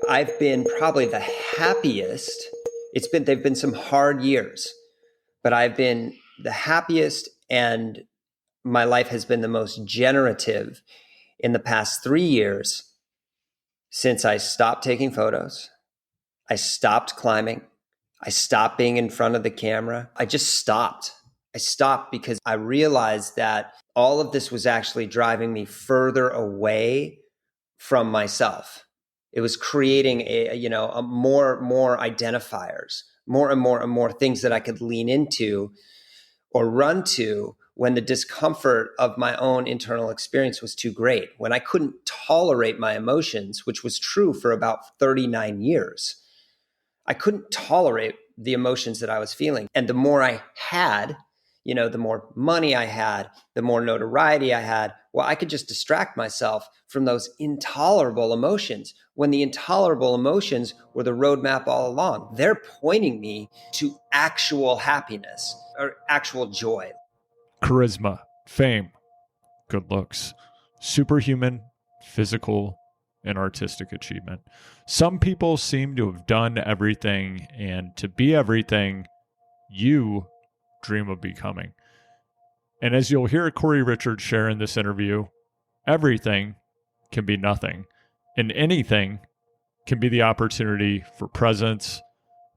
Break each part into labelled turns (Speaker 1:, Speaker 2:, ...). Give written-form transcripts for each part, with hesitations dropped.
Speaker 1: I've been probably the happiest. They've been some hard years, but I've been the happiest, and my life has been the most generative in the past 3 years since I stopped taking photos. I stopped climbing. I stopped being in front of the camera. I just stopped. I stopped because I realized that all of this was actually driving me further away from myself. It was creating a more identifiers, more and more things that I could lean into or run to when the discomfort of my own internal experience was too great, when I couldn't tolerate my emotions, which was true for about 39 years. I couldn't tolerate the emotions that I was feeling. And the more I had, the more money I had, the more notoriety I had, well, I could just distract myself from those intolerable emotions, when the intolerable emotions were the roadmap all along. They're pointing me to actual happiness or actual joy.
Speaker 2: Charisma, fame, good looks, superhuman, physical, and artistic achievement. Some people seem to have done everything, and to be everything you dream of becoming. And as you'll hear Cory Richards share in this interview, everything can be nothing, and anything can be the opportunity for presence,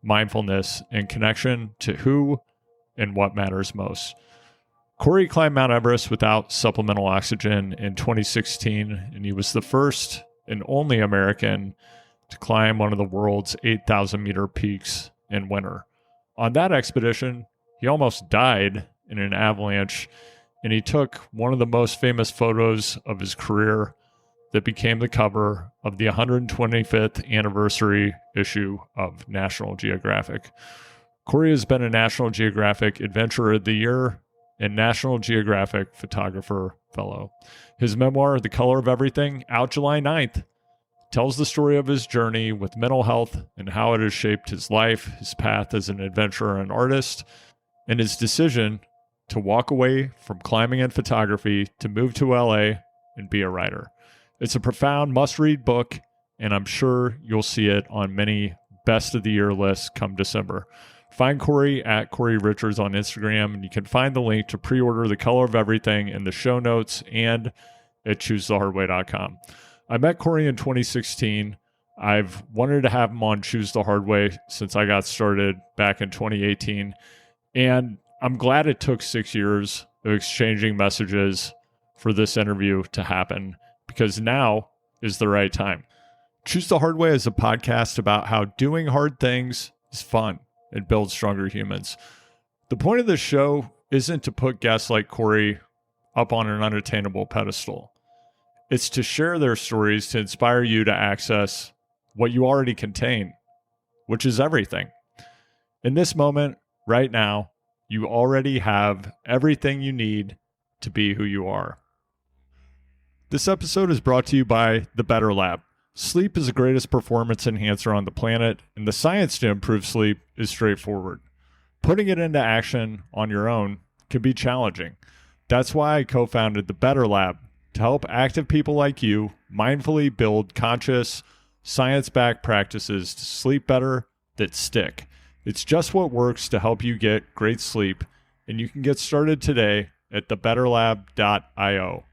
Speaker 2: mindfulness, and connection to who and what matters most. Cory climbed Mount Everest without supplemental oxygen in 2016, and he was the first and only American to climb one of the world's 8,000-meter peaks in winter. On that expedition, he almost died in an avalanche, and he took one of the most famous photos of his career that became the cover of the 125th anniversary issue of National Geographic. Cory has been a National Geographic Adventurer of the Year and National Geographic Photographer Fellow. His memoir, The Color of Everything, out July 9th, tells the story of his journey with mental health and how it has shaped his life, his path as an adventurer and artist, and his decision to walk away from climbing and photography to move to LA and be a writer. It's a profound must-read book, and I'm sure you'll see it on many best of the year lists come December. Find Cory at Cory Richards on Instagram, and you can find the link to pre-order The Color of Everything in the show notes and at choosethehardway.com. I met Cory in 2016. I've wanted to have him on Choose the Hard Way since I got started back in 2018, and I'm glad it took 6 years of exchanging messages for this interview to happen, because now is the right time. Choose the Hard Way is a podcast about how doing hard things is fun and builds stronger humans. The point of this show isn't to put guests like Cory up on an unattainable pedestal. It's to share their stories to inspire you to access what you already contain, which is everything. In this moment, right now, you already have everything you need to be who you are. This episode is brought to you by the Better Lab. Sleep is the greatest performance enhancer on the planet, and the science to improve sleep is straightforward. Putting it into action on your own can be challenging. That's why I co-founded the Better Lab, to help active people like you mindfully build conscious, science-backed practices to sleep better that stick. It's just what works to help you get great sleep, and you can get started today at thebetterlab.io.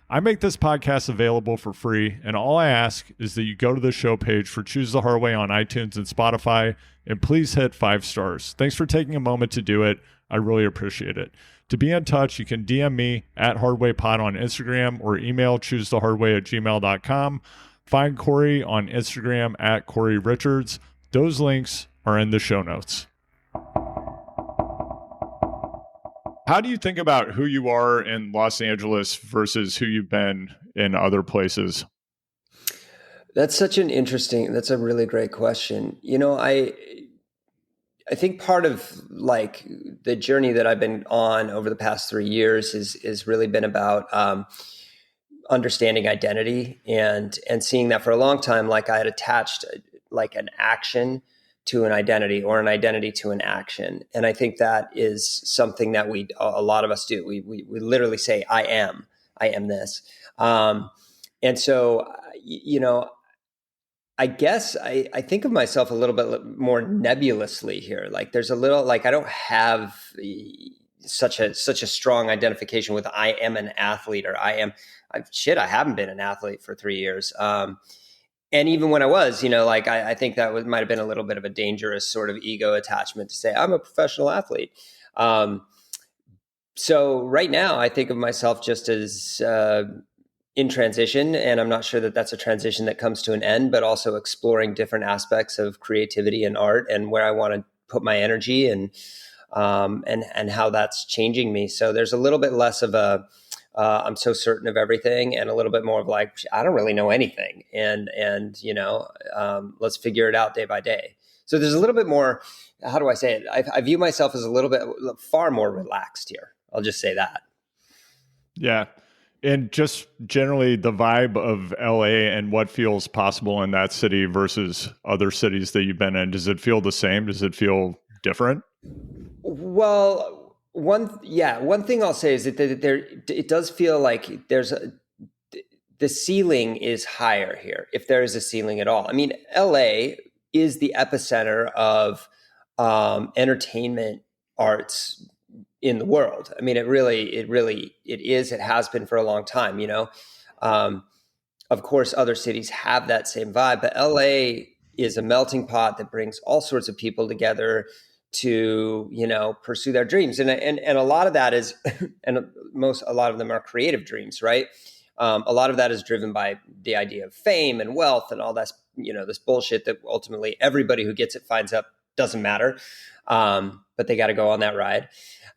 Speaker 2: I make this podcast available for free, and all I ask is that you go to the show page for Choose the Hard Way on iTunes and Spotify, and please hit 5 stars. Thanks for taking a moment to do it. I really appreciate it. To be in touch, you can DM me at HardwayPod on Instagram or email choosethehardway@gmail.com. Find Cory on Instagram at Cory Richards. Those links are in the show notes. How do you think about who you are in Los Angeles versus who you've been in other places?
Speaker 1: That's a really great question. I think part of like the journey that I've been on over the past 3 years is really been about understanding identity and seeing that for a long time, like I had attached like an action to an identity or an identity to an action. And I think that is something that a lot of us do. We literally say, I am this. And so, I guess I think of myself a little bit more nebulously here. Like there's a little like I don't have such a strong identification with I am an athlete or I haven't been an athlete for 3 years. And even when I was, like I think that might have been a little bit of a dangerous sort of ego attachment to say I'm a professional athlete. Um, so right now, I think of myself just as in transition, and I'm not sure that that's a transition that comes to an end, but also exploring different aspects of creativity and art, and where I want to put my energy, and how that's changing me. So there's a little bit less of a I'm so certain of everything, and a little bit more of like I don't really know anything, and let's figure it out day by day. So there's a little bit more. How do I say it? I view myself as a little bit far more relaxed here. I'll just say that.
Speaker 2: Yeah. And just generally the vibe of LA and what feels possible in that city versus other cities that you've been in, does it feel the same? Does it feel different?
Speaker 1: Well, one thing I'll say is that there it does feel like the ceiling is higher here, if there is a ceiling at all. I mean, LA is the epicenter of entertainment arts in the world. I mean, it is. It has been for a long time. Um, of course, other cities have that same vibe, but LA is a melting pot that brings all sorts of people together to pursue their dreams, and a lot of that is, and a lot of them are creative dreams, right? A lot of that is driven by the idea of fame and wealth and all that, this bullshit that ultimately everybody who gets it finds out doesn't matter, but they got to go on that ride.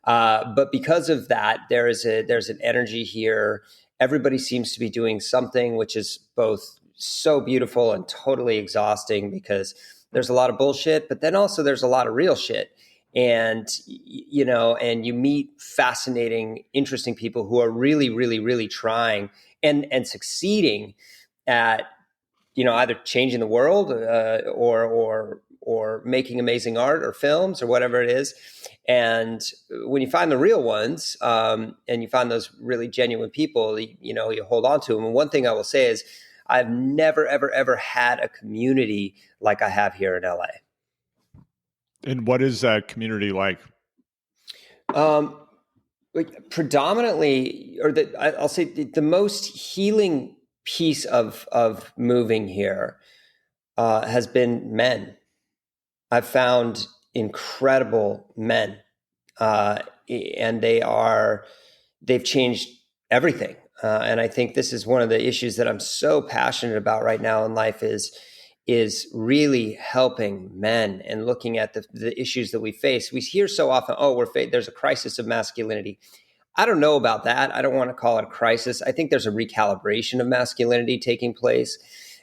Speaker 1: But because of that, there's an energy here. Everybody seems to be doing something, which is both so beautiful and totally exhausting because there's a lot of bullshit, but then also there's a lot of real shit. And, and you meet fascinating, interesting people who are really, really, really trying and succeeding at, either changing the world, or making amazing art or films or whatever it is. And when you find the real ones, and you find those really genuine people, you hold on to them. And one thing I will say is I've never, ever, ever had a community like I have here in LA.
Speaker 2: And what is that community like?
Speaker 1: Predominantly, I'll say the most healing piece of moving here has been men. I've found incredible men, and they've changed everything. And I think this is one of the issues that I'm so passionate about right now in life is really helping men and looking at the issues that we face. We hear so often, there's a crisis of masculinity. I don't know about that. I don't want to call it a crisis. I think there's a recalibration of masculinity taking place.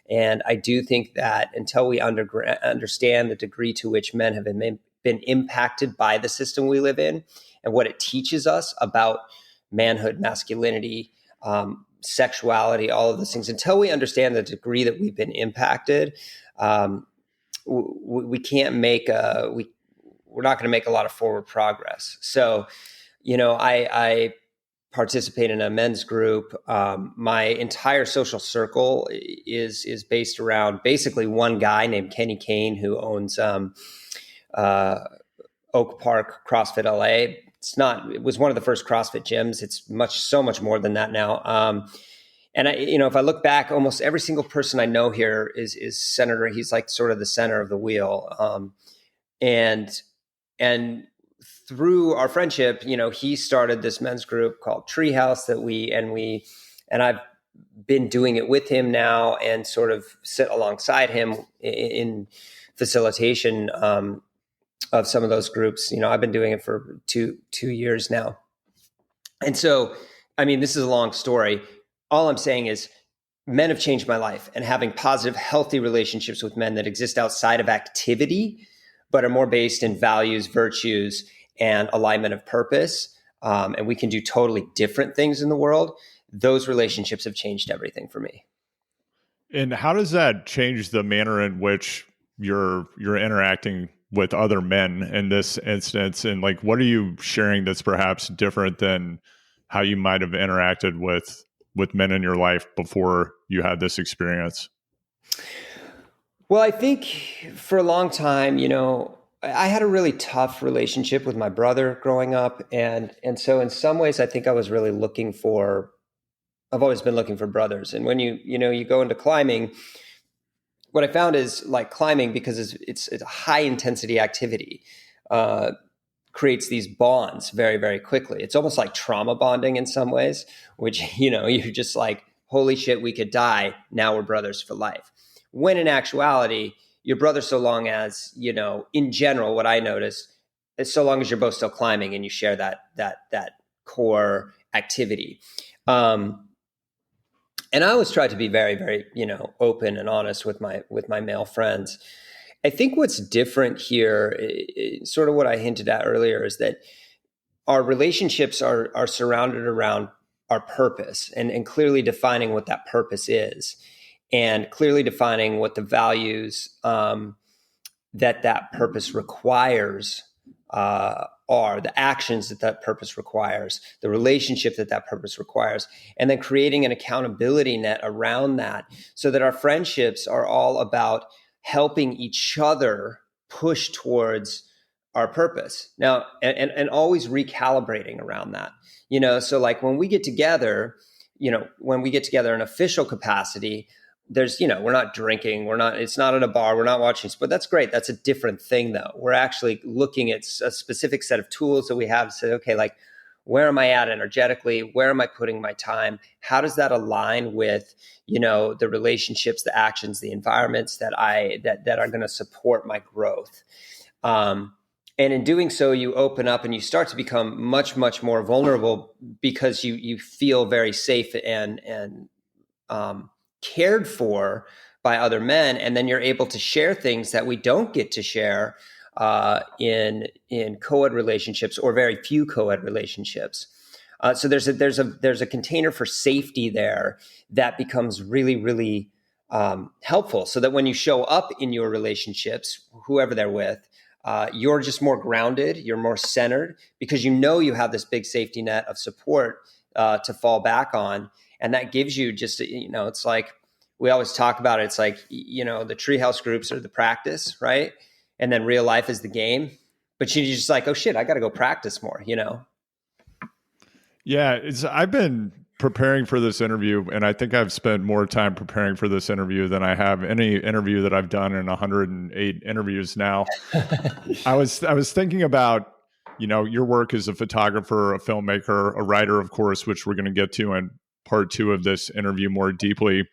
Speaker 1: And I do think that until we understand the degree to which men have been impacted by the system we live in and what it teaches us about manhood, masculinity, sexuality, all of those things, until we understand the degree that we've been impacted, we can't we're not going to make a lot of forward progress. So, I participate in a men's group. My entire social circle is based around basically one guy named Kenny Kane, who owns Oak Park CrossFit LA. It was one of the first CrossFit gyms. It's so much more than that now. And if I look back, almost every single person I know here is center. He's like sort of the center of the wheel. And through our friendship, he started this men's group called Treehouse and I've been doing it with him now and sort of sit alongside him in facilitation of some of those groups. I've been doing it for two years now. And so, I mean, this is a long story. All I'm saying is men have changed my life, and having positive, healthy relationships with men that exist outside of activity, but are more based in values, virtues, and alignment of purpose. And we can do totally different things in the world. Those relationships have changed everything for me.
Speaker 2: And how does that change the manner in which you're interacting with other men in this instance? And like, what are you sharing that's perhaps different than how you might have interacted with men in your life before you had this experience?
Speaker 1: Well, I think for a long time, I had a really tough relationship with my brother growing up, and so in some ways, I think I was really looking for. I've always been looking for brothers, and when you go into climbing, what I found is like climbing because it's a high intensity activity. Uh, Creates these bonds very, very quickly. It's almost like trauma bonding in some ways, which, you're just like, holy shit, we could die. Now we're brothers for life. When in actuality, you're brothers so long as, in general, what I noticed is so long as you're both still climbing and you share that core activity. And I always try to be very, very, open and honest with my male friends. I think what's different here, sort of what I hinted at earlier, is that our relationships are surrounded around our purpose and clearly defining what that purpose is, and clearly defining what the values that purpose requires are, the actions that purpose requires, the relationship that purpose requires, and then creating an accountability net around that so that our friendships are all about helping each other push towards our purpose. Now, and always recalibrating around that. So like when we get together, in official capacity, there's, we're not drinking, it's not at a bar, we're not watching, but that's great. That's a different thing though. We're actually looking at a specific set of tools that we have to say, okay, like, where am I at energetically? Where am I putting my time? How does that align with, the relationships, the actions, the environments that are going to support my growth? And in doing so, you open up and you start to become much, much more vulnerable because you feel very safe and cared for by other men, and then you're able to share things that we don't get to share in co-ed relationships, or very few co-ed relationships. So there's a container for safety there that becomes really, really helpful, so that when you show up in your relationships, whoever they're with, you're just more grounded, you're more centered, because you have this big safety net of support to fall back on. And that gives you just, it's like, we always talk about it. It's like, the treehouse groups are the practice, right? And then real life is the game. But you're just like, oh shit, I got to go practice more,
Speaker 2: Yeah, I've been preparing for this interview, and I think I've spent more time preparing for this interview than I have any interview that I've done in 108 interviews now. I was thinking about, your work as a photographer, a filmmaker, a writer, of course, which we're going to get to in part 2 of this interview more deeply.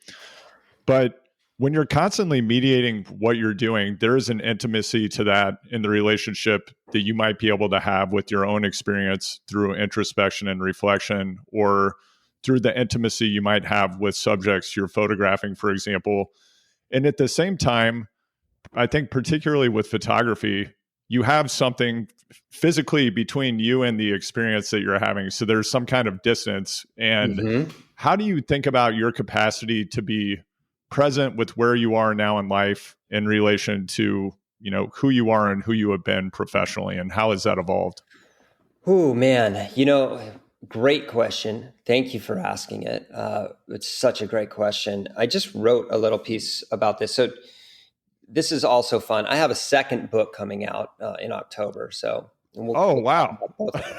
Speaker 2: But when you're constantly mediating what you're doing, there is an intimacy to that in the relationship that you might be able to have with your own experience through introspection and reflection, or through the intimacy you might have with subjects you're photographing, for example. And at the same time, I think particularly with photography, you have something physically between you and the experience that you're having. So there's some kind of distance. And how do you think about your capacity to be present with where you are now in life in relation to, who you are and who you have been professionally, and how has that evolved?
Speaker 1: Oh man, great question. Thank you for asking it. It's such a great question. I just wrote a little piece about this. So this is also fun. I have a second book coming out in October. So
Speaker 2: Oh, wow.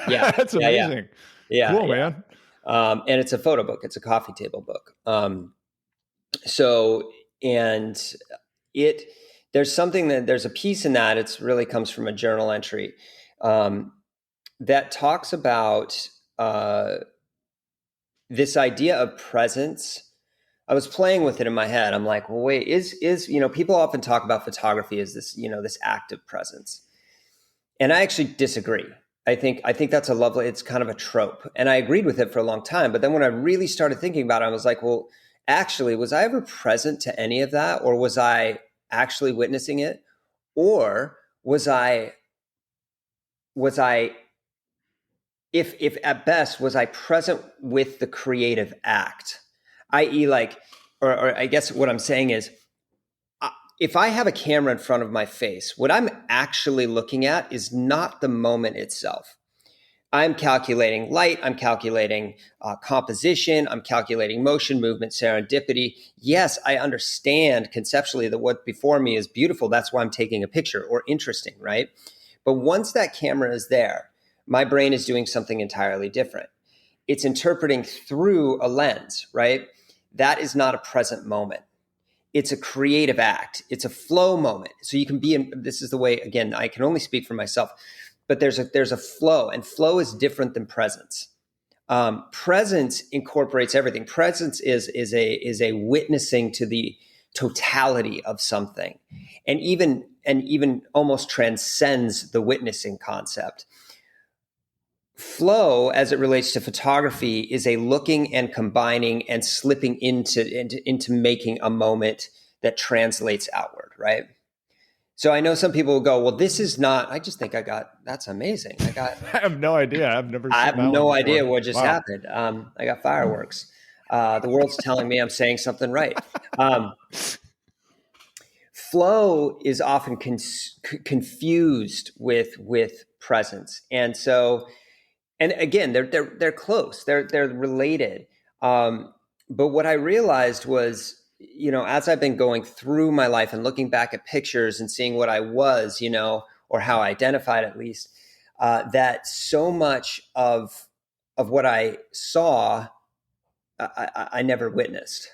Speaker 1: Yeah.
Speaker 2: That's amazing.
Speaker 1: Yeah.
Speaker 2: Cool, man.
Speaker 1: And it's a photo book. It's a coffee table book. So, and there's a piece in that. It's really comes from a journal entry that talks about this idea of presence. I was playing with it in my head. I'm like, well, wait, is people often talk about photography as this, this active presence. And I actually disagree. I think that's it's kind of a trope. And I agreed with it for a long time. But then when I really started thinking about it, I was like, well, actually, was I ever present to any of that? Or was I actually witnessing it? Or was I, if at best, was I present with the creative act? I.e., like, or I guess what I'm saying is, if I have a camera in front of my face, what I'm actually looking at is not the moment itself. I'm calculating light, I'm calculating composition, I'm calculating motion, movement, serendipity. Yes, I understand conceptually that what before me is beautiful. That's why I'm taking a picture, or interesting, right? But once that camera is there, my brain is doing something entirely different. It's interpreting through a lens, right? That is not a present moment. It's a creative act. It's a flow moment. So you can be in, this is the way, again, I can only speak for myself, but there's a flow, and flow is different than presence. Presence incorporates everything. Presence is a witnessing to the totality of something, and even almost transcends the witnessing concept. Flow, as it relates to photography, is a looking and combining and slipping into making a moment that translates outward, right? So I know some people will go, well, this is not, I just think that's amazing.
Speaker 2: I have no idea. I've never
Speaker 1: I
Speaker 2: seen
Speaker 1: have
Speaker 2: that one
Speaker 1: no
Speaker 2: before.
Speaker 1: idea what just
Speaker 2: Wow.
Speaker 1: happened. I got fireworks. The world's telling me I'm saying something right. Flow is often confused with presence. And so, and again, they're close. They're related. But what I realized was, as I've been going through my life and looking back at pictures and seeing what I was, or how I identified at least, that so much of what I saw, I never witnessed,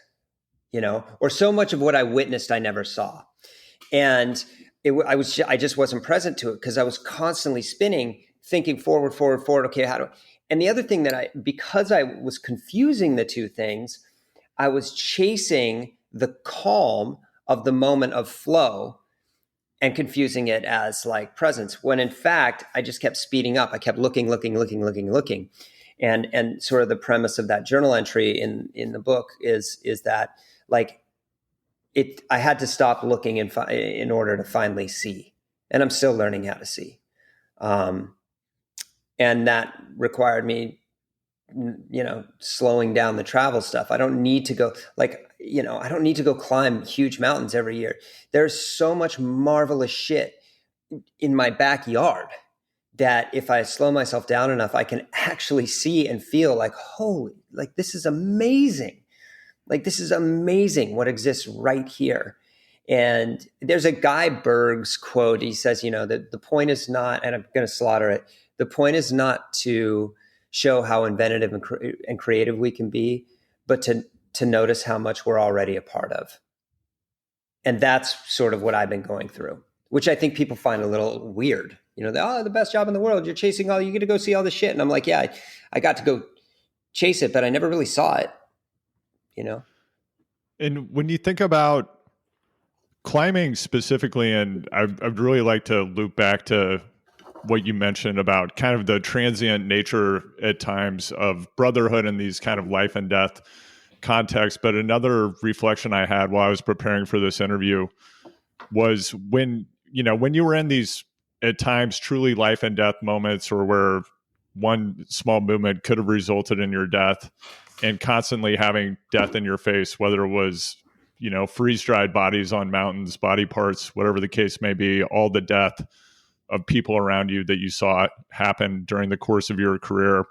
Speaker 1: or so much of what I witnessed, I never saw. And I just wasn't present to it because I was constantly spinning, thinking forward. Okay, how do I? And the other thing because I was confusing the two things, I was chasing the calm of the moment of flow and confusing it as like presence, when in fact I just kept speeding up. I kept looking, and sort of the premise of that journal entry in the book is that, like, I had to stop looking in order to finally see, and I'm still learning how to see, and that required me, slowing down the travel stuff. I don't need to go I don't need to go climb huge mountains every year. There's so much marvelous shit in my backyard that if I slow myself down enough, I can actually see and feel like, holy, like this is amazing. Like this is amazing what exists right here. And there's a Guy Berg's quote. He says, that the point is not, and I'm going to slaughter it, the point is not to show how inventive and creative we can be, but to notice how much we're already a part of. And that's sort of what I've been going through, which I think people find a little weird. The best job in the world. You're chasing you get to go see all this shit. And I'm like, yeah, I got to go chase it, but I never really saw it,
Speaker 2: And when you think about climbing specifically, and I'd really like to loop back to what you mentioned about kind of the transient nature at times of brotherhood in these kind of life and death contexts. But another reflection I had while I was preparing for this interview was when you were in these at times truly life and death moments, or where one small movement could have resulted in your death, and constantly having death in your face, whether it was freeze-dried bodies on mountains, body parts, whatever the case may be, all the death of people around you that you saw happen during the course of your career.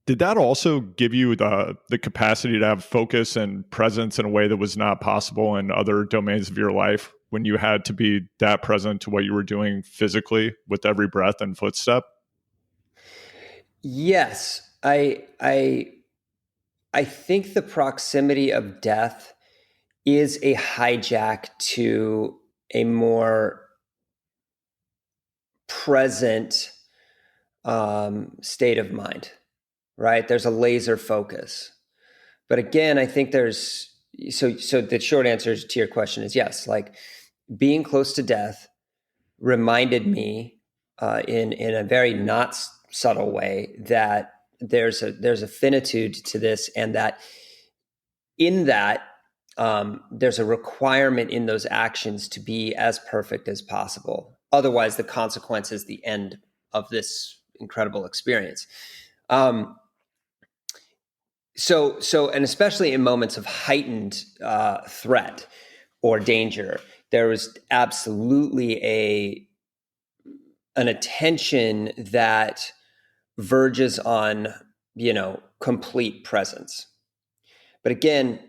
Speaker 2: Did that also give you the capacity to have focus and presence in a way that was not possible in other domains of your life, when you had to be that present to what you were doing physically with every breath and footstep?
Speaker 1: Yes, I think the proximity of death is a hijack to a more present state of mind, right? There's a laser focus. But again, I think so the short answer to your question is yes. Like, being close to death reminded me in a very not subtle way that there's a finitude to this, and that in that there's a requirement in those actions to be as perfect as possible. Otherwise, the consequence is the end of this incredible experience. So, and especially in moments of heightened threat or danger, there was absolutely an attention that verges on, complete presence. But again,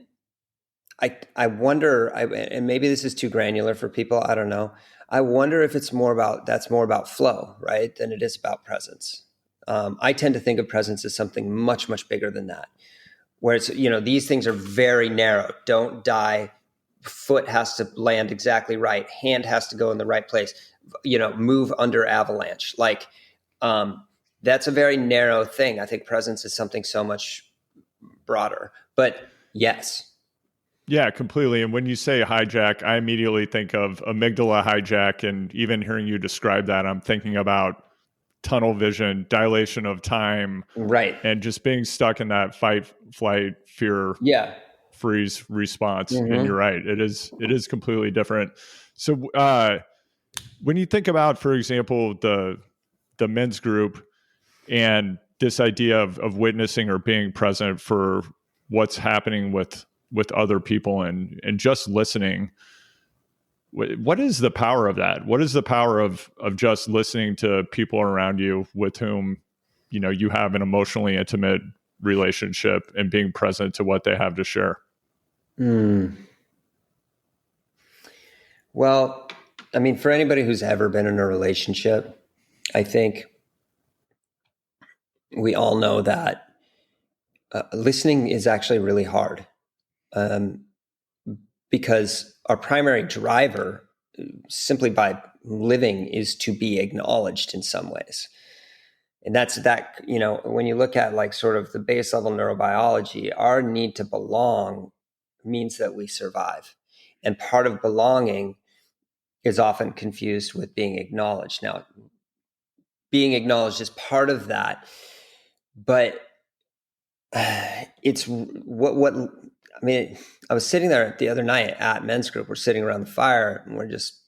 Speaker 1: I wonder, and maybe this is too granular for people, I don't know. I wonder if that's more about flow, right, than it is about presence. I tend to think of presence as something much, much bigger than that, where it's, these things are very narrow. Don't die. Foot has to land exactly right. Hand has to go in the right place. Move under avalanche. Like, that's a very narrow thing. I think presence is something so much broader. But yes.
Speaker 2: Yeah, completely. And when you say hijack, I immediately think of amygdala hijack. And even hearing you describe that, I'm thinking about tunnel vision, dilation of time,
Speaker 1: Right.
Speaker 2: and just being stuck in that fight, flight, fear,
Speaker 1: Yeah.
Speaker 2: freeze response.
Speaker 1: Mm-hmm.
Speaker 2: And you're right. It is completely different. So when you think about, for example, the men's group and this idea of witnessing or being present for what's happening with other people and just listening, what is the power of that? What is the power of just listening to people around you with whom you have an emotionally intimate relationship and being present to what they have to share?
Speaker 1: Well, I mean, for anybody who's ever been in a relationship, I think we all know that listening is actually really hard, um, because our primary driver, simply by living, is to be acknowledged in some ways. And that's that, when you look at like sort of the base level neurobiology, our need to belong means that we survive. And part of belonging is often confused with being acknowledged. Now, being acknowledged is part of that, but it's what I mean. I was sitting there the other night at men's group. We're sitting around the fire and we're just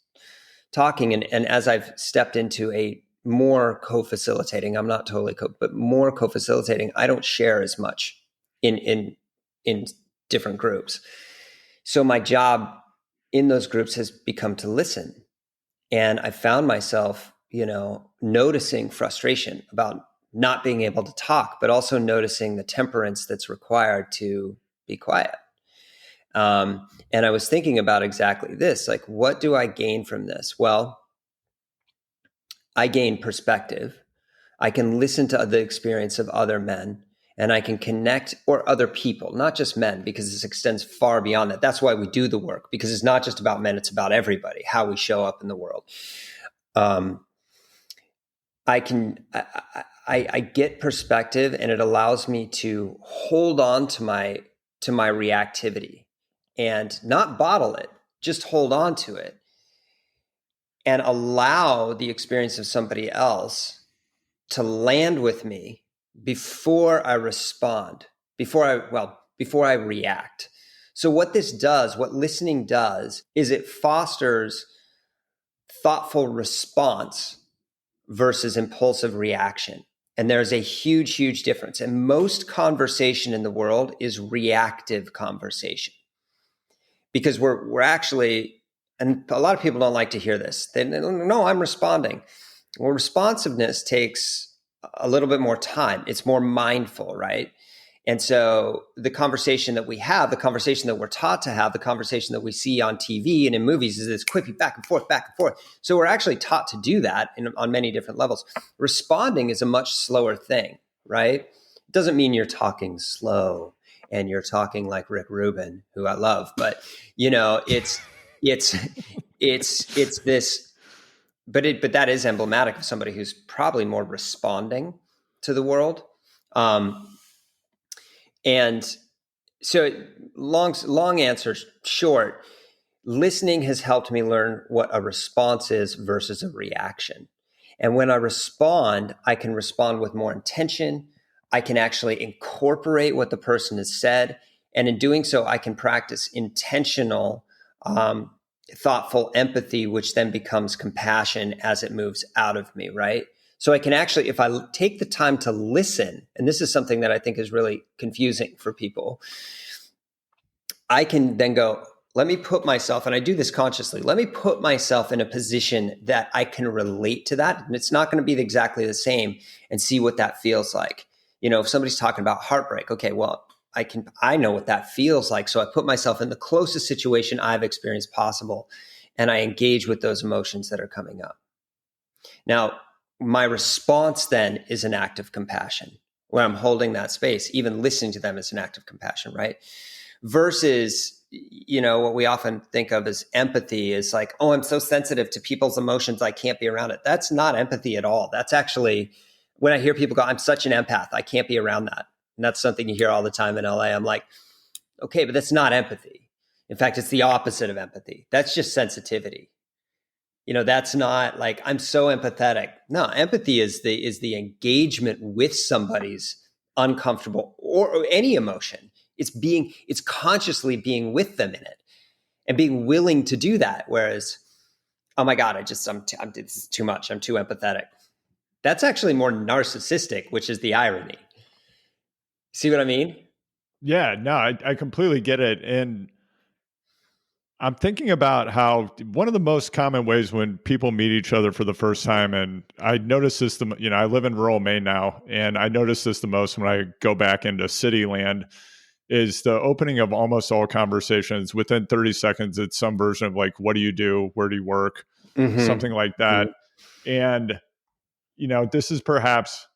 Speaker 1: talking. And as I've stepped into a more co-facilitating, I'm not totally but more co-facilitating, I don't share as much in different groups. So my job in those groups has become to listen. And I found myself, noticing frustration about not being able to talk, but also noticing the temperance that's required to be quiet. And I was thinking about exactly this, like, what do I gain from this? Well, I gain perspective. I can listen to the experience of other men, and I can connect, or other people, not just men, because this extends far beyond that. That's why we do the work, because it's not just about men, it's about everybody, how we show up in the world. I get perspective, and it allows me to hold on to my reactivity and not bottle it, just hold on to it and allow the experience of somebody else to land with me before I respond, before I react. So what listening does is it fosters thoughtful response versus impulsive reaction. And there's a huge, huge difference. And most conversation in the world is reactive conversation, because we're actually, and a lot of people don't like to hear this. They no, I'm responding. Well, responsiveness takes a little bit more time. It's more mindful, right? And so the conversation that we have, the conversation that we're taught to have, the conversation that we see on TV and in movies is this quippy back and forth, back and forth. So we're actually taught to do that on many different levels. Responding is a much slower thing, right? It doesn't mean you're talking slow and you're talking like Rick Rubin, who I love, but it's this, but that is emblematic of somebody who's probably more responding to the world. And so long answer short, listening has helped me learn what a response is versus a reaction. And when I respond, I can respond with more intention. I can actually incorporate what the person has said. And in doing so, I can practice intentional, thoughtful empathy, which then becomes compassion as it moves out of me, right? So I can actually, if I take the time to listen, and this is something that I think is really confusing for people, I can then go, let me put myself, and I do this consciously, let me put myself in a position that I can relate to that. And it's not going to be exactly the same, and see what that feels like. If somebody's talking about heartbreak, okay, well, I know what that feels like. So I put myself in the closest situation I've experienced possible, and I engage with those emotions that are coming up. Now, my response then is an act of compassion, where I'm holding that space. Even listening to them is an act of compassion, right? Versus, what we often think of as empathy is like, oh, I'm so sensitive to people's emotions, I can't be around it. That's not empathy at all. That's actually, when I hear people go, I'm such an empath, I can't be around that. And that's something you hear all the time in LA. I'm like, okay, but that's not empathy. In fact, it's the opposite of empathy. That's just sensitivity. That's not like, I'm so empathetic. No, empathy is the engagement with somebody's uncomfortable or any emotion. It's consciously being with them in it and being willing to do that. Whereas, oh my God, this is too much. I'm too empathetic. That's actually more narcissistic, which is the irony. See what I mean?
Speaker 2: Yeah, no, I completely get it. And I'm thinking about how one of the most common ways when people meet each other for the first time, and I notice this, I live in rural Maine now, and I notice this the most when I go back into city land, is the opening of almost all conversations. Within 30 seconds, it's some version of like, what do you do? Where do you work? Something like that. And, this is perhaps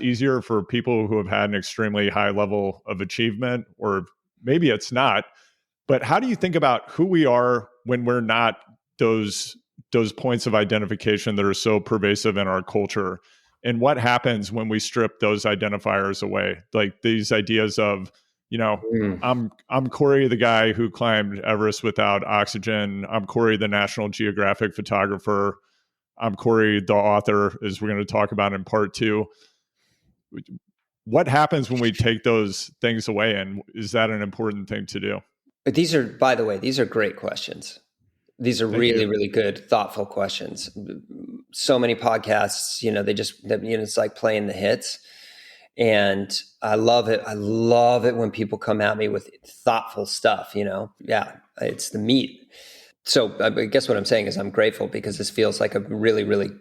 Speaker 2: easier for people who have had an extremely high level of achievement, or maybe it's not. But how do you think about who we are when we're not those points of identification that are so pervasive in our culture? And what happens when we strip those identifiers away? Like these ideas of, I'm Cory, the guy who climbed Everest without oxygen. I'm Cory, the National Geographic photographer. I'm Cory, the author, as we're going to talk about in part 2. What happens when we take those things away? And is that an important thing to do?
Speaker 1: But by the way, these are great questions. These are really, really good, thoughtful questions. So many podcasts, it's like playing the hits. And I love it. I love it when people come at me with thoughtful stuff, Yeah, it's the meat. So I guess what I'm saying is I'm grateful because this feels like a really, really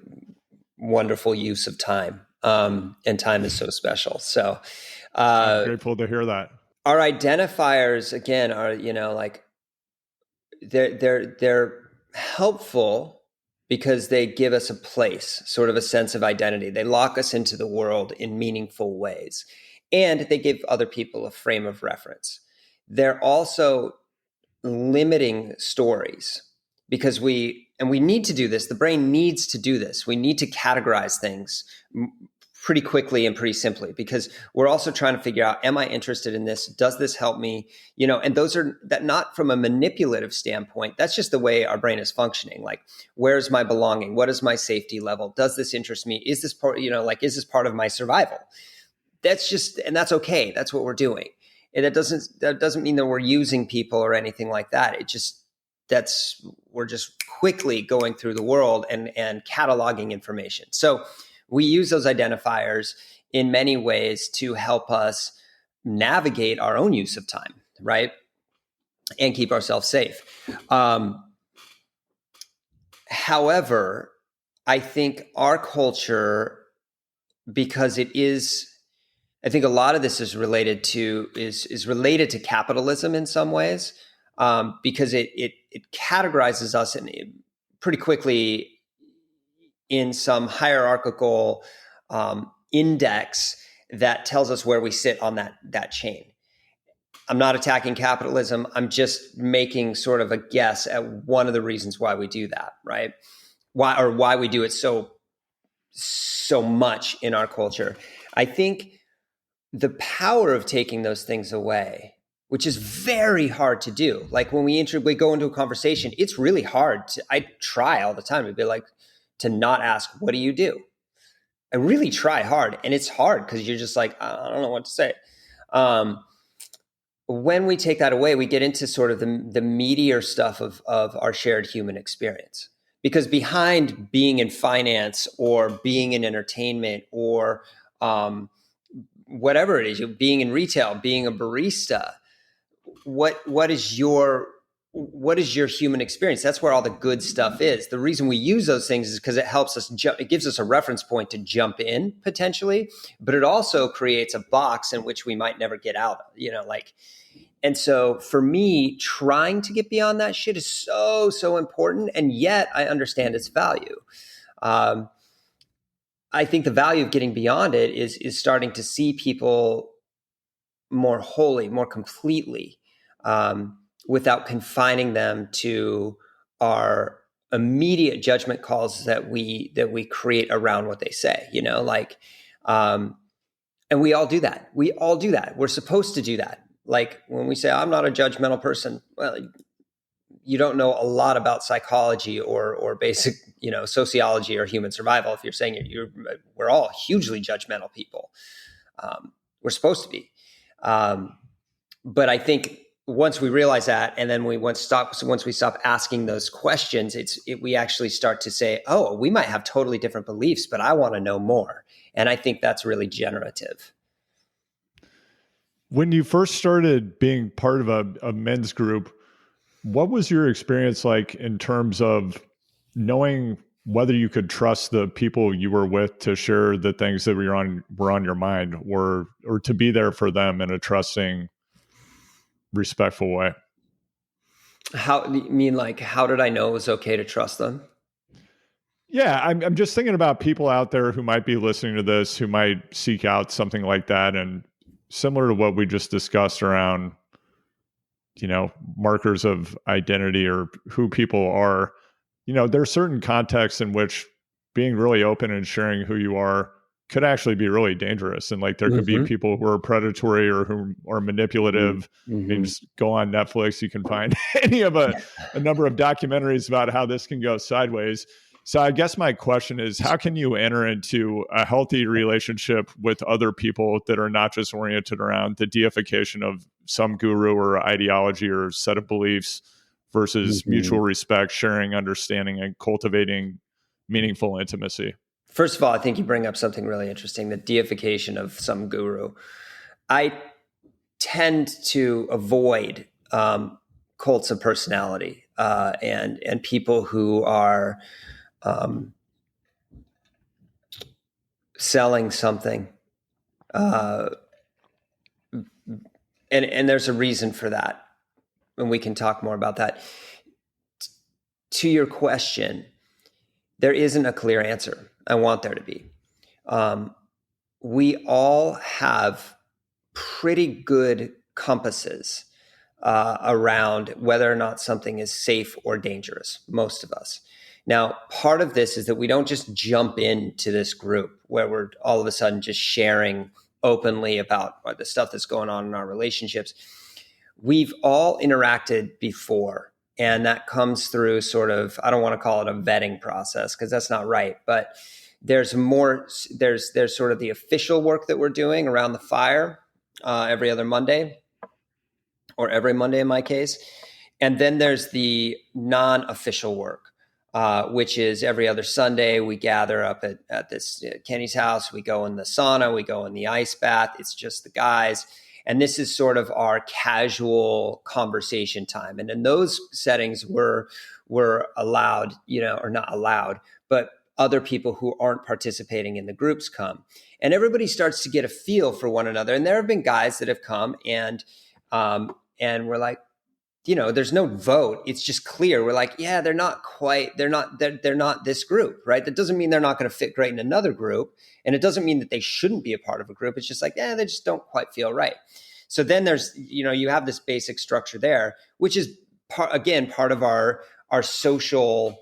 Speaker 1: wonderful use of time. And time is so special. So
Speaker 2: I'm grateful to hear that.
Speaker 1: Our identifiers, again, are, like they're helpful because they give us a place, sort of a sense of identity. They lock us into the world in meaningful ways, and they give other people a frame of reference. They're also limiting stories because we need to do this. The brain needs to do this. We need to categorize things pretty quickly and pretty simply because we're also trying to figure out, am I interested in this? Does this help me? And those are that not from a manipulative standpoint. That's just the way our brain is functioning. Like, where's my belonging? What is my safety level? Does this interest me? Is this part, is this part of my survival? And that's okay. That's what we're doing. And that doesn't mean that we're using people or anything like that. We're just quickly going through the world and cataloging information. So we use those identifiers in many ways to help us navigate our own use of time, right? And keep ourselves safe. However, I think our culture, because I think a lot of this is related to capitalism in some ways, because it categorizes us pretty quickly in some hierarchical index that tells us where we sit on that chain. I'm not attacking capitalism. I'm just making sort of a guess at one of the reasons why we do that, right? Why we do it so much in our culture. I think the power of taking those things away, which is very hard to do. Like when we go into a conversation, it's really hard. I try all the time to be like, to not ask, what do you do? I really try hard. And it's hard because you're just like, I don't know what to say. When we take that away, we get into sort of the meatier stuff of our shared human experience. Because behind being in finance or being in entertainment or whatever it is, being in retail, being a barista, what is your what is your human experience? That's where all the good stuff is. The reason we use those things is because it helps us it gives us a reference point to jump in potentially, but it also creates a box in which we might never get out, and so for me, trying to get beyond that shit is so important. And yet I understand its value. Um, I think the value of getting beyond it is starting to see people more wholly, more completely, without confining them to our immediate judgment calls that we create around what they say. And we all do that. We all do that. We're supposed to do that. Like when we say, I'm not a judgmental person, well, you don't know a lot about psychology or basic, sociology or human survival. If you're saying we're all hugely judgmental people. We're supposed to be. But I think once we realize that, and then once we stop asking those questions, we actually start to say, oh, we might have totally different beliefs, but I want to know more. And I think that's really generative.
Speaker 2: When you first started being part of a men's group, what was your experience like in terms of knowing whether you could trust the people you were with to share the things that were on your mind, or to be there for them in a trusting, respectful way?
Speaker 1: How you mean, like, how did I know it was okay to trust them?
Speaker 2: Yeah, I'm just thinking about people out there who might be listening to this, who might seek out something like that, and similar to what we just discussed around, markers of identity or who people are. There are certain contexts in which being really open and sharing who you are could actually be really dangerous. And like there could be people who are predatory or who are manipulative.
Speaker 1: Mm-hmm.
Speaker 2: I mean, just go on Netflix, you can find any of a number of documentaries about how this can go sideways. So I guess my question is, how can you enter into a healthy relationship with other people that are not just oriented around the deification of some guru or ideology or set of beliefs versus mutual respect, sharing, understanding, and cultivating meaningful intimacy?
Speaker 1: First of all, I think you bring up something really interesting, the deification of some guru. I tend to avoid cults of personality and people who are selling something. And there's a reason for that. And we can talk more about that. To your question, there isn't a clear answer. I want there to be. We all have pretty good compasses around whether or not something is safe or dangerous, most of us. Now, part of this is that we don't just jump into this group where we're all of a sudden just sharing openly about the stuff that's going on in our relationships. We've all interacted before, and that comes through sort of, I don't want to call it a vetting process because that's not right, but there's sort of the official work that we're doing around the fire every other Monday, or every Monday in my case. And then there's the non-official work, which is every other Sunday. We gather up at this Kenny's house. We go in the sauna. We go in the ice bath. It's just the guys. And this is sort of our casual conversation time. And in those settings, we're allowed, or not allowed, but other people who aren't participating in the groups come. And everybody starts to get a feel for one another. And there have been guys that have come and we're like, there's no vote. It's just clear. We're like, yeah, they're not this group, right? That doesn't mean they're not going to fit great in another group. And it doesn't mean that they shouldn't be a part of a group. It's just like, yeah, they just don't quite feel right. So then there's, you have this basic structure there, which is part of our social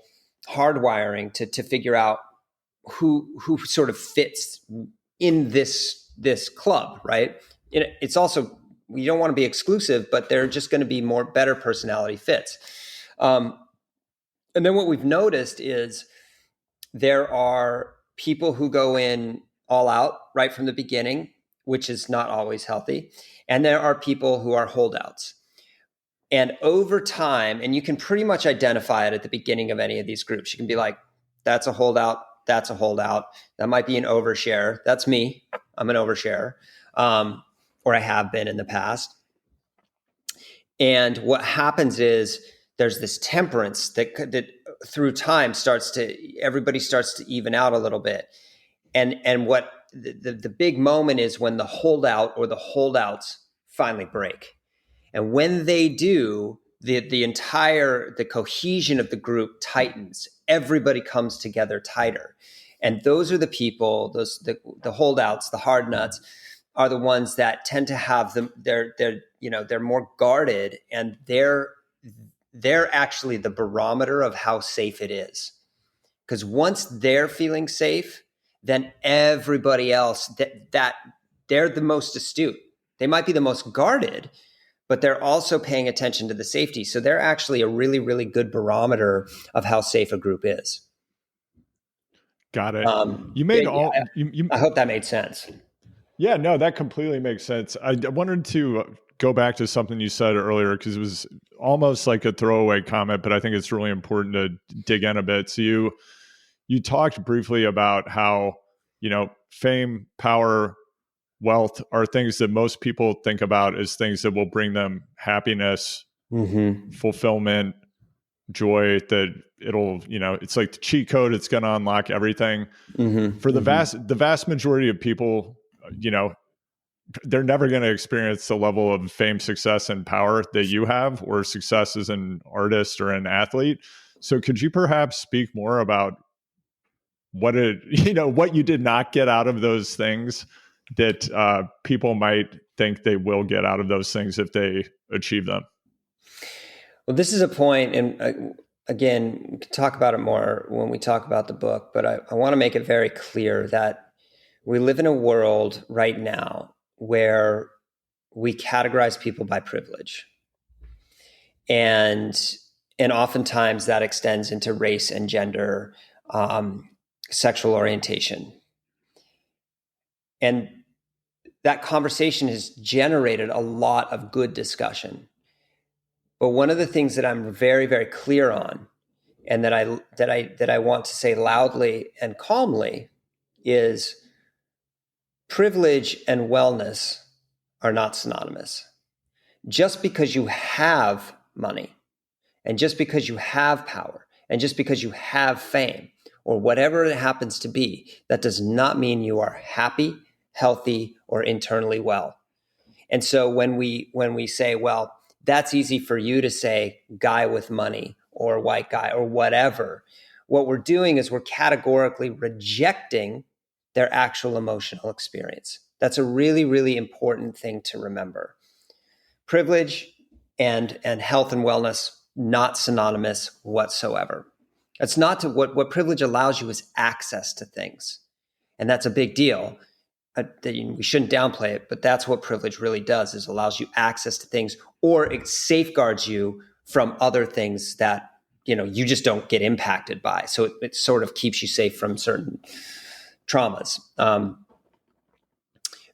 Speaker 1: hardwiring to figure out who sort of fits in this club, right? It's also, we don't want to be exclusive, but they're just going to be better personality fits. And then what we've noticed is there are people who go in all out right from the beginning, which is not always healthy. And there are people who are holdouts. And over time, and you can pretty much identify it at the beginning of any of these groups. You can be like, that's a holdout. That's a holdout. That might be an overshare. That's me. I'm an overshare. Or I have been in the past. And what happens is there's this temperance that through time everybody starts to even out a little bit. And what the big moment is when the holdout or the holdouts finally break. And when they do, the cohesion of the group tightens. Everybody comes together tighter. And those are the people, the holdouts, the hard nuts, are the ones that tend to have they're more guarded, and they're actually the barometer of how safe it is. Because once they're feeling safe, then everybody else that they're the most astute. They might be the most guarded, but they're also paying attention to the safety. So they're actually a really, really good barometer of how safe a group is.
Speaker 2: Got it. You made
Speaker 1: I hope that made sense.
Speaker 2: Yeah, no, that completely makes sense. I wanted to go back to something you said earlier, because it was almost like a throwaway comment, but I think it's really important to dig in a bit. So you talked briefly about how, fame, power, wealth are things that most people think about as things that will bring them happiness, fulfillment, joy, that it'll, it's like the cheat code. It's going to unlock everything. For the vast majority of people, they're never going to experience the level of fame, success, and power that you have, or success as an artist or an athlete. So could you perhaps speak more about what you did not get out of those things that people might think they will get out of those things if they achieve them?
Speaker 1: Well, this is a point, and again, we can talk about it more when we talk about the book, but I want to make it very clear that we live in a world right now where we categorize people by privilege. And oftentimes that extends into race and gender, sexual orientation. And that conversation has generated a lot of good discussion. But one of the things that I'm very, very clear on, and that I want to say loudly and calmly, is privilege and wellness are not synonymous. Just because you have money, and just because you have power, and just because you have fame, or whatever it happens to be, that does not mean you are happy, healthy, or internally well. And so when we say, well, that's easy for you to say, guy with money or white guy or whatever, what we're doing is we're categorically rejecting their actual emotional experience. That's a really, really important thing to remember. Privilege and health and wellness, not synonymous whatsoever. It's not to what privilege allows you is access to things. And that's a big deal. We shouldn't downplay it, but that's what privilege really does, is allows you access to things, or it safeguards you from other things that, you just don't get impacted by. So it sort of keeps you safe from certain traumas.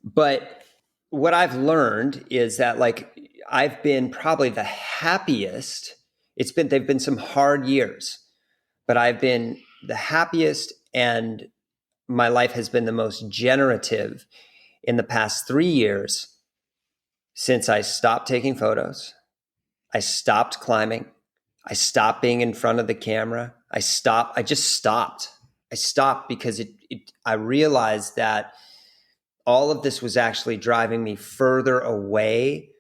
Speaker 1: But what I've learned is that, like, I've been probably the happiest. They've been some hard years, but I've been the happiest, and my life has been the most generative in the past 3 years since I stopped taking photos. I stopped climbing. I stopped being in front of the camera. I just stopped. I stopped because I realized that all of this was actually driving me further away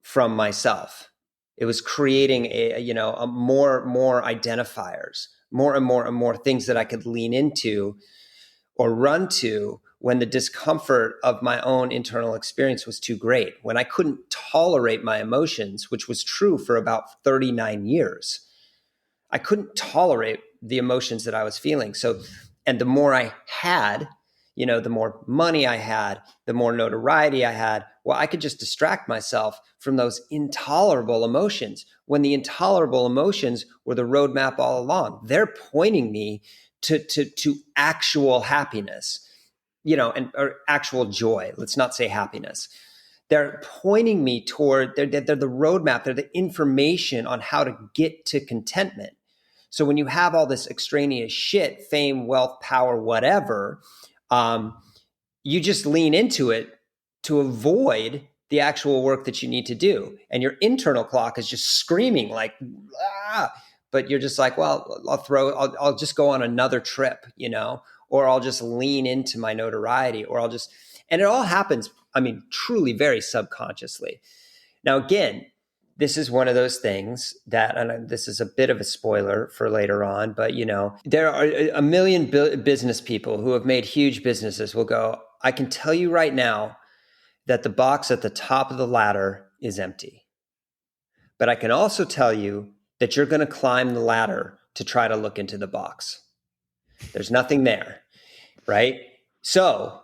Speaker 1: from myself. It was creating a more identifiers, more and more things that I could lean into or run to when the discomfort of my own internal experience was too great, when I couldn't tolerate my emotions, which was true for about 39 years. I couldn't tolerate the emotions that I was feeling. So, and the more I had, the more money I had, the more notoriety I had, well, I could just distract myself from those intolerable emotions, when the intolerable emotions were the roadmap all along. They're pointing me to actual happiness, or actual joy. Let's not say happiness. They're pointing me toward, they're the roadmap. They're the information on how to get to contentment. So when you have all this extraneous shit, fame, wealth, power, whatever, you just lean into it to avoid the actual work that you need to do. And your internal clock is just screaming like, ah, but you're just like, well, I'll just go on another trip, or I'll just lean into my notoriety, and it all happens, truly very subconsciously. Now, again, this is one of those things that, and this is a bit of a spoiler for later on, but there are a million business people who have made huge businesses will go, I can tell you right now that the box at the top of the ladder is empty. But I can also tell you that you're going to climb the ladder to try to look into the box. There's nothing there, right? So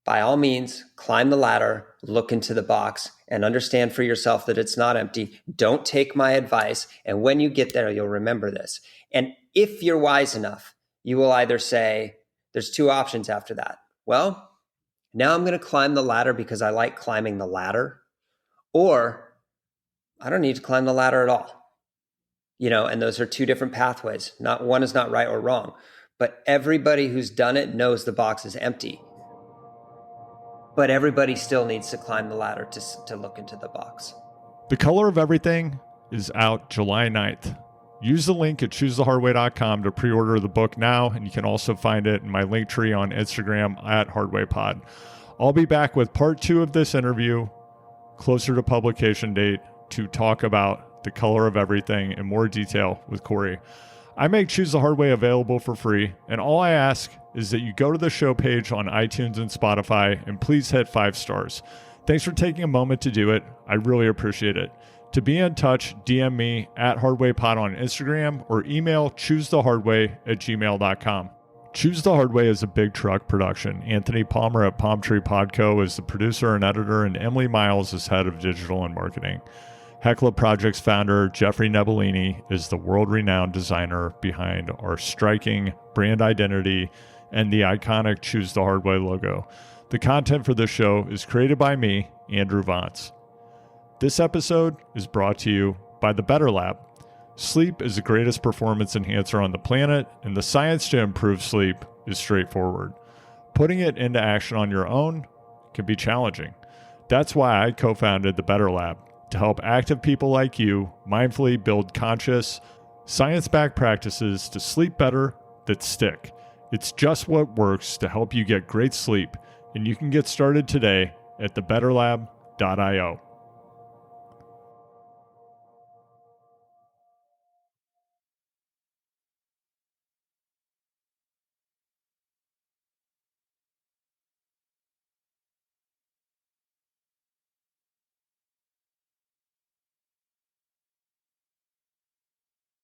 Speaker 1: by all means, climb the ladder, look into the box, and understand for yourself that it's not empty. Don't take my advice. And when you get there, you'll remember this. And if you're wise enough, you will either say, there's two options after that. Well, now I'm going to climb the ladder because I like climbing the ladder, or I don't need to climb the ladder at all. And those are two different pathways. Not one is not right or wrong, but everybody who's done it knows the box is empty. But everybody still needs to climb the ladder to look into the box.
Speaker 2: The Color of Everything is out July 9th. Use the link at choosethehardway.com to pre-order the book now, and you can also find it in my link tree on Instagram at HardwayPod. I'll be back with part 2 of this interview, closer to publication date, to talk about The Color of Everything in more detail with Cory. I make Choose the Hard Way available for free, and all I ask is that you go to the show page on iTunes and Spotify and please hit 5 stars. Thanks for taking a moment to do it. I really appreciate it. To be in touch, DM me at HardwayPod on Instagram or email choosethehardway@gmail.com. Choose the Hard Way is a Big Truck production. Anthony Palmer at Palm Tree Podco is the producer and editor, and Emily Miles is head of digital and marketing. Hecla Projects founder Jeffrey Nebellini is the world-renowned designer behind our striking brand identity and the iconic Choose the Hard Way logo. The content for this show is created by me, Andrew Vance. This episode is brought to you by the Better Lab. Sleep is the greatest performance enhancer on the planet, and the science to improve sleep is straightforward. Putting it into action on your own can be challenging. That's why I co-founded the Better Lab, to help active people like you mindfully build conscious, science-backed practices to sleep better that stick. It's just what works to help you get great sleep, and you can get started today at thebetterlab.io.